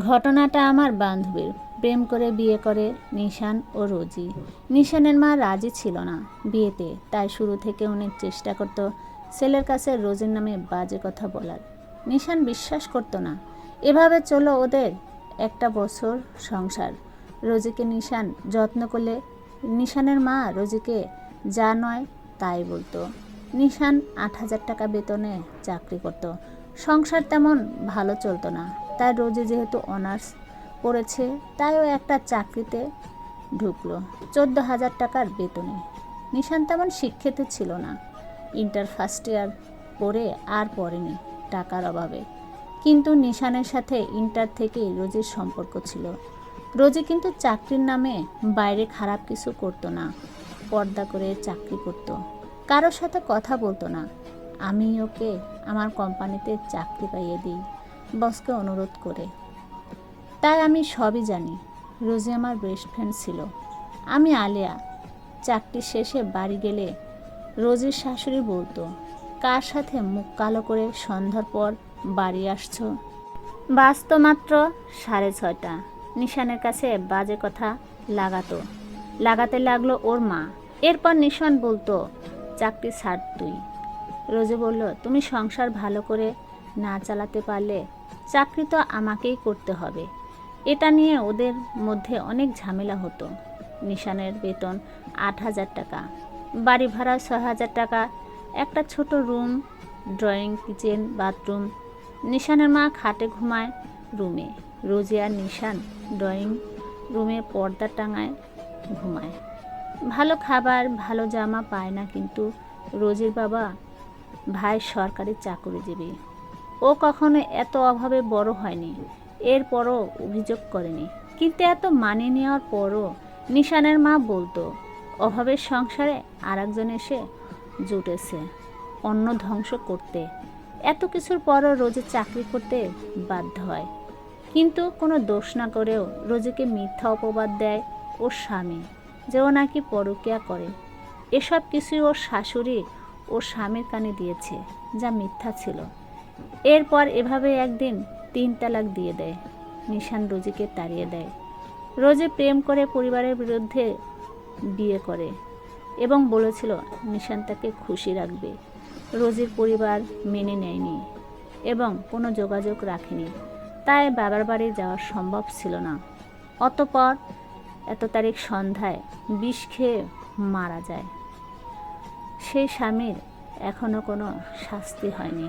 ঘটনাটা আমার বান্ধবীর। প্রেম করে বিয়ে করে নিশান ও রোজি। নিশানের মা রাজি ছিল না বিয়েতে, তাই শুরু থেকে অনেক চেষ্টা করত ছেলের কাছে রোজির নামে বাজে কথা বলার। নিশান বিশ্বাস করত না। এভাবে চলো ওদের 1 বছর সংসার। রোজিকে নিশান যত্ন করলে নিশানের মা রোজিকে যা নয় তাই বলতো। নিশান 8,000 টাকা বেতনে চাকরি করত। সংসার তেমন ভালো চলতো না, তাই রোজি যেহেতু অনার্স পড়েছে তাইও একটা চাকরিতে ঢুকলো 14,000 টাকার বেতনে। নিশান তেমন শিক্ষিত ছিল না, ইন্টার ফার্স্ট ইয়ার পড়ে আর পড়েনি টাকার অভাবে। কিন্তু নিশানের সাথে ইন্টার থেকেই রোজির সম্পর্ক ছিল। রোজি কিন্তু চাকরির নামে বাইরে খারাপ কিছু করতো না, পর্দা করে চাকরি করত, কারোর সাথে কথা বলতো না। আমি ওকে আমার কোম্পানিতে চাকরি পাইয়ে দিই বসকে অনুরোধ করে। তাই আমি সবই জানি। রোজি আমার বেস্ট ফ্রেন্ড ছিল। আমি আলেয়া। চাকরি শেষে বাড়ি গেলে রোজির শাশুড়ি বলতো, কার সাথে মুখ কালো করে সন্ধ্যার পর বাড়ি আসছো? বাজত মাত্র 6:30। নিশানের কাছে বাজে কথা লাগাতে লাগলো ওর মা। এরপর নিশান বলতো, চাকরি ছাড় তুই। রোজি বলল, তুমি সংসার ভালো করে না চালাতে পারলে চাকরি তো আমাকেই করতে হবে। এটা নিয়ে ওদের মধ্যে অনেক ঝামেলা হতো। নিশানের বেতন 8,000 টাকা, বাড়ি ভাড়া 6,000 টাকা, একটা ছোট রুম, ড্রয়িং, কিচেন, বাথরুম। নিশানের মা খাটে ঘুমায় রুমে, রোজি আর নিশান ড্রয়িং রুমে পর্দা টাঙায় ঘুমায়। ভালো খাবার ভালো জামা পায় না, কিন্তু রোজির বাবা ভাই সরকারি চাকরিজীবী। ও কখনো এত অভাবে বড় হয়নি, এরপরও অভিযোগ করেনি। কিন্তু এত মানিয়ে নেওয়ার পরও নিশানের মা বলতো, অভাবের সংসারে আরেকজন এসে জুটেছে অন্ন ধ্বংস করতে। এত কিছুর পরও রোজি চাকরি করতে বাধ্য হয়। কিন্তু কোনো দোষ না করেও রোজিকে মিথ্যা অপবাদ দেয় ওর স্বামী যে ও নাকি পরকীয়া করে। এসব কিছুই ওর শাশুড়ি ওর স্বামীর কানে দিয়েছে, যা মিথ্যা ছিল। এরপর এভাবে একদিন 3 তালাক দিয়ে দেয়। নিশান রোজিকে তাড়িয়ে দেয়। রোজি প্রেম করে পরিবারের বিরুদ্ধে বিয়ে করে এবং বলেছিল নিশান তাকে খুশি রাখবে। রোজির পরিবার মেনে নেয়নি এবং কোনো যোগাযোগ রাখেনি, তাই বাবার বাড়ি যাওয়া সম্ভব ছিল না। অতঃপর এত তারিখ সন্ধ্যায় বিষ খেয়ে মারা যায়। সেই স্বামীর এখনো কোনো শাস্তি হয়নি।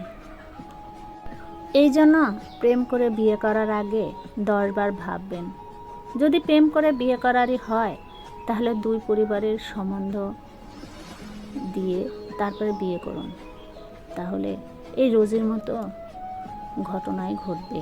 এই জন্য প্রেম করে বিয়ে করার আগে 10 বার ভাববেন। যদি প্রেম করে বিয়ে করারই হয় তাহলে 2 পরিবারের সম্বন্ধ দিয়ে তারপরে বিয়ে করুন, তাহলে এই রোজির মতো ঘটনাই ঘটবে।